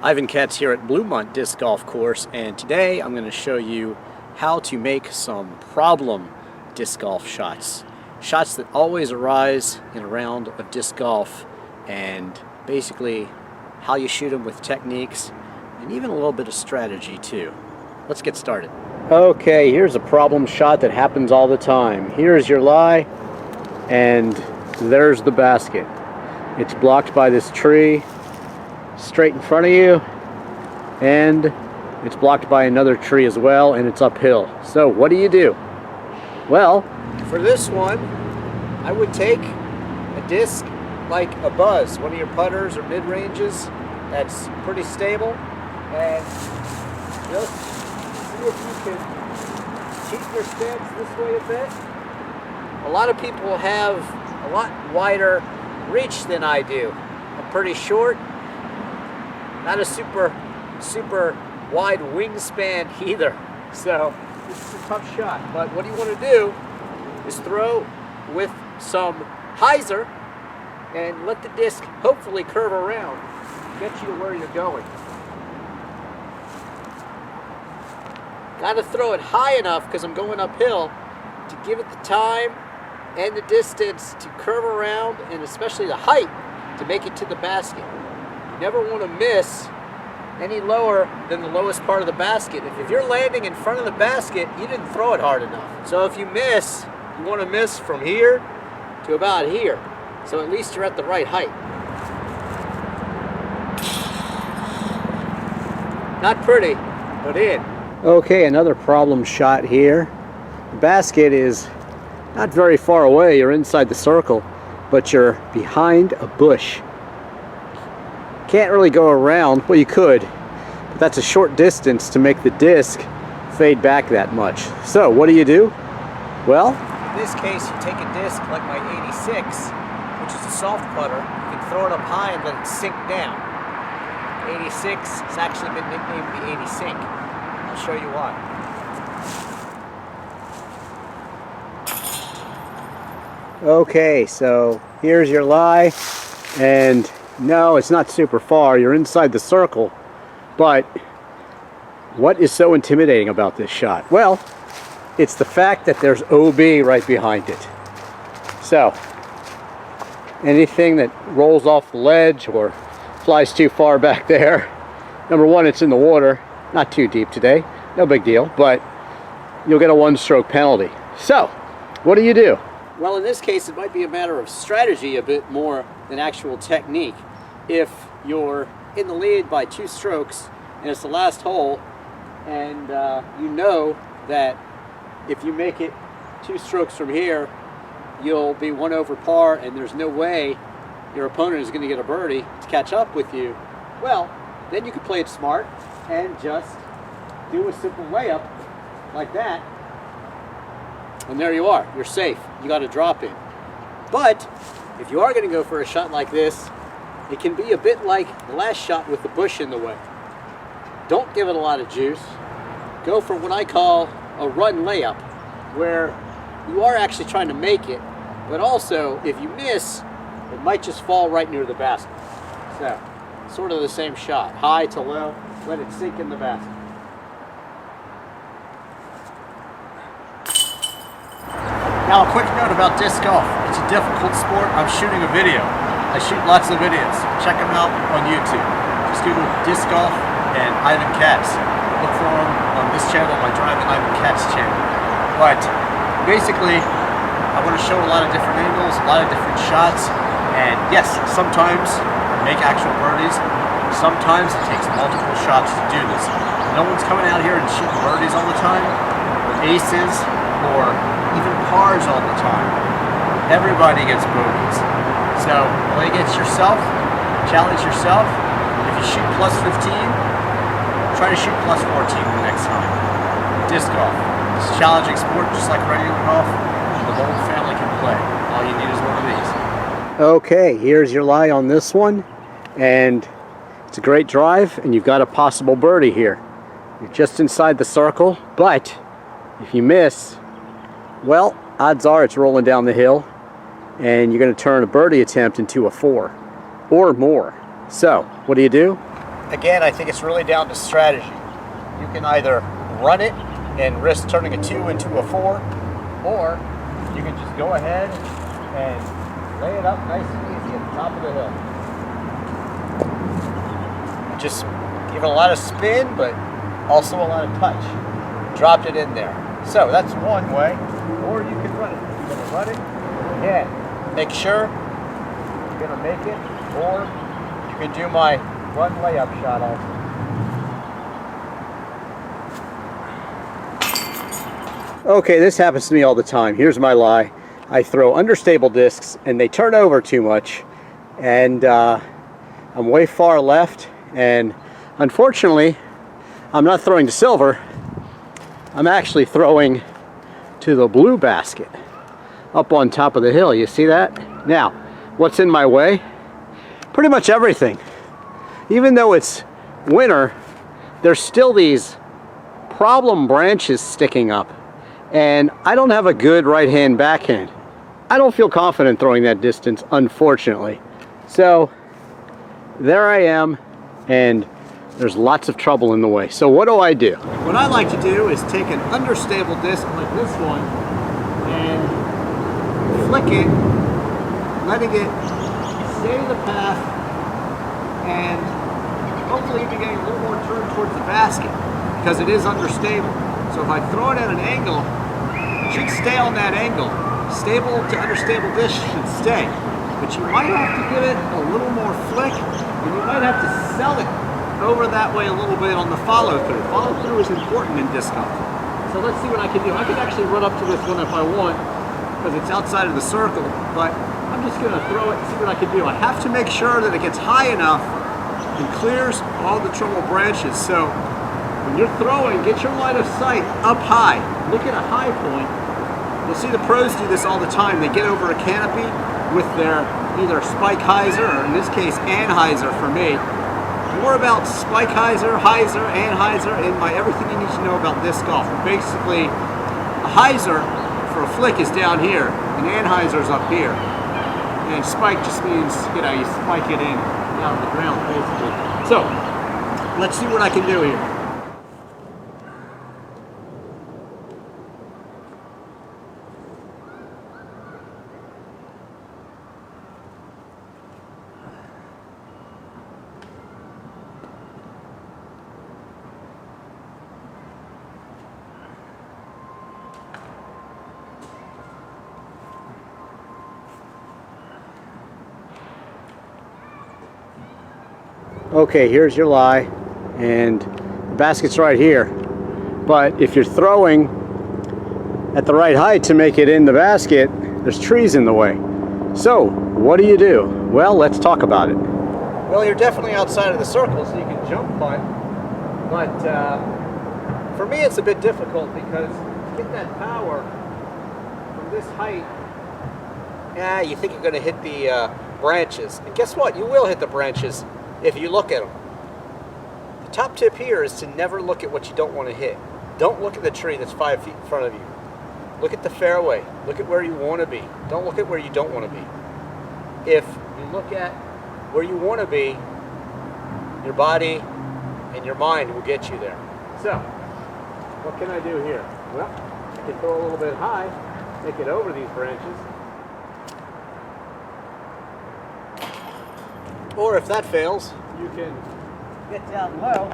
Ivan Katz here at Bluemont Disc Golf Course, and today I'm going to show you how to make some problem disc golf shots. Shots that always arise in a round of disc golf, and basically how you shoot them with techniques and even a little bit of strategy too. Let's get started. Okay, here's a problem shot that happens all the time. Here's your lie, and there's the basket. It's blocked by this tree straight in front of you, and it's blocked by another tree as well, and it's uphill. So what do? Well, for this one, I would take a disc like a Buzz, one of your putters or mid-ranges that's pretty stable, and just see if you can cheat your stance this way a bit. A lot of people have a lot wider reach than I do. I'm pretty short, not a super wide wingspan either, so this is a tough shot. But what you want to do is throw with some hyzer and let the disc hopefully curve around, get you to where you're going. Got to throw it high enough, because I'm going uphill, to give it the time and the distance to curve around, and especially the height to make it to the basket. You never want to miss any lower than the lowest part of the basket. If you're landing in front of the basket, you didn't throw it hard enough. So if you miss, you want to miss from here to about here. So at least you're at the right height. Not pretty, but in. Okay, another problem shot here. The basket is not very far away. You're inside the circle, but you're behind a bush. Can't really go around. Well, you could, but that's a short distance to make the disc fade back that much. So what do? Well, in this case, you take a disc like my 86, which is a soft putter. You can throw it up high and let it sink down. 86 has actually been nicknamed the 80 sink. I'll show you why. Okay, so here's your lie, and no, it's not super far. You're inside the circle, but what is so intimidating about this shot? Well, it's the fact that there's OB right behind it. So anything that rolls off the ledge or flies too far back there, number one, it's in the water, not too deep today, no big deal, but you'll get a one-stroke penalty. So what do? Well, in this case, it might be a matter of strategy a bit more than actual technique. If you're in the lead by 2 strokes and it's the last hole, and you know that if you make it 2 strokes from here, you'll be 1 over par, and there's no way your opponent is going to get a birdie to catch up with you, well, then you can play it smart and just do a simple layup like that. And there you are, you're safe. You got a drop in. But if you are going to go for a shot like this, it can be a bit like the last shot with the bush in the way. Don't give it a lot of juice. Go for what I call a run layup, where you are actually trying to make it, but also if you miss, it might just fall right near the basket. So, sort of the same shot, high to low, let it sink in the basket. Now, a quick note about disc golf. It's a difficult sport. I'm shooting a video. I shoot lots of videos. Check them out on YouTube. Just Google disc golf and Ivan Katz. Look for them on this channel, my Drivin Ivan Katz channel. But basically, I want to show a lot of different angles, a lot of different shots. And yes, sometimes I make actual birdies. Sometimes it takes multiple shots to do this. No one's coming out here and shooting birdies all the time, or aces, or even pars all the time. Everybody gets bogeys. So play against yourself, challenge yourself. If you shoot plus 15, try to shoot plus 14 the next time. Disc golf. It's a challenging sport, just like regular golf. The whole family can play. All you need is one of these. Okay, here's your lie on this one, and it's a great drive, and you've got a possible birdie here. You're just inside the circle, but if you miss, well, odds are it's rolling down the hill, and you're going to turn a birdie attempt into a 4 or more. So what do? again, I think it's really down to strategy. You can either run it and risk turning a 2 into a 4, or you can just go ahead and lay it up nice and easy at the top of the hill. Just give it a lot of spin, but also a lot of touch. Dropped it in there. So that's one way, or you can run it. You're going to run it, again, make sure you're going to make it, or you can do my run layup shot also. Okay, this happens to me all the time. Here's my lie. I throw understable discs and they turn over too much, and I'm way far left, and unfortunately I'm not throwing to silver. I'm actually throwing to the blue basket up on top of the hill. You see that? Now, what's in my way? Pretty much everything. Even though it's winter, there's still these problem branches sticking up, and I don't have a good right hand backhand. I don't feel confident throwing that distance, unfortunately. So there I am, and there's lots of trouble in the way. So what do? What I like to do is take an understable disc like this one and flick it, letting it stay the path, and hopefully be getting a little more turn towards the basket because it is understable. So if I throw it at an angle, it should stay on that angle. Stable to understable disc should stay, but you might have to give it a little more flick, and you might have to sell it over that way a little bit on the follow through. Follow through is important in disc golf. So let's see what I can do. I could actually run up to this one if I want, because it's outside of the circle, but I'm just going to throw it and see what I can do. I have to make sure that it gets high enough and clears all the trouble branches. So when you're throwing, get your line of sight up high. Look at a high point. You'll see the pros do this all the time. They get over a canopy with their either spike hyzer, or in this case anhyzer for me. More about spike hyzer, anhyzer in my everything you need to know about disc golf. Basically, a hyzer for a flick is down here, and anhyzer is up here. And spike just means, you know, you spike it in out of the ground, basically. So, let's see what I can do here. Okay, here's your lie, and the basket's right here. But if you're throwing at the right height to make it in the basket, there's trees in the way. So, what do? Well, let's talk about it. Well, you're definitely outside of the circle, so you can jump putt. But for me, it's a bit difficult because to get that power from this height, you think you're going to hit the branches. And guess what? You will hit the branches if you look at them. The top tip here is to never look at what you don't want to hit. Don't look at the tree that's 5 feet in front of you. Look at the fairway. Look at where you want to be. Don't look at where you don't want to be. If you look at where you want to be, your body and your mind will get you there. So, what can I do here? Well, I can throw a little bit high, make it over these branches. Or if that fails, you can get down low,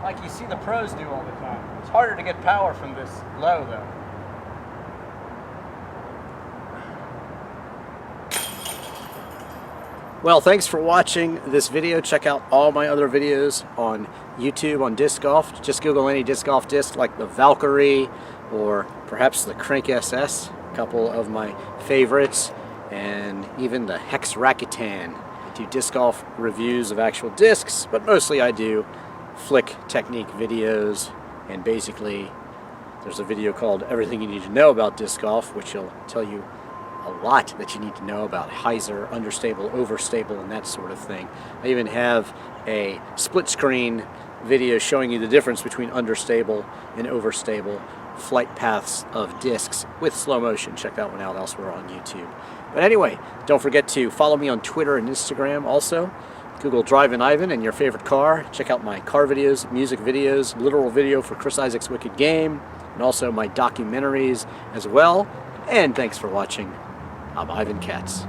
like you see the pros do all the time. It's harder to get power from this low, though. Well, thanks for watching this video. Check out all my other videos on YouTube on disc golf. Just Google any disc golf disc like the Valkyrie or perhaps the Crank SS, a couple of my favorites, and even the Hex Rakuten. I do disc golf reviews of actual discs, but mostly I do flick technique videos, and basically there's a video called Everything You Need to Know About Disc Golf, which will tell you a lot that you need to know about hyzer, understable, overstable, and that sort of thing. I even have a split screen video showing you the difference between understable and overstable flight paths of discs with slow motion. Check that one out elsewhere on YouTube. But anyway, don't forget to follow me on Twitter and Instagram also. Google Drivin Ivan in your favorite car. Check out my car videos, music videos, literal video for Chris Isaac's Wicked Game, and also my documentaries as well. And thanks for watching. I'm Ivan Katz.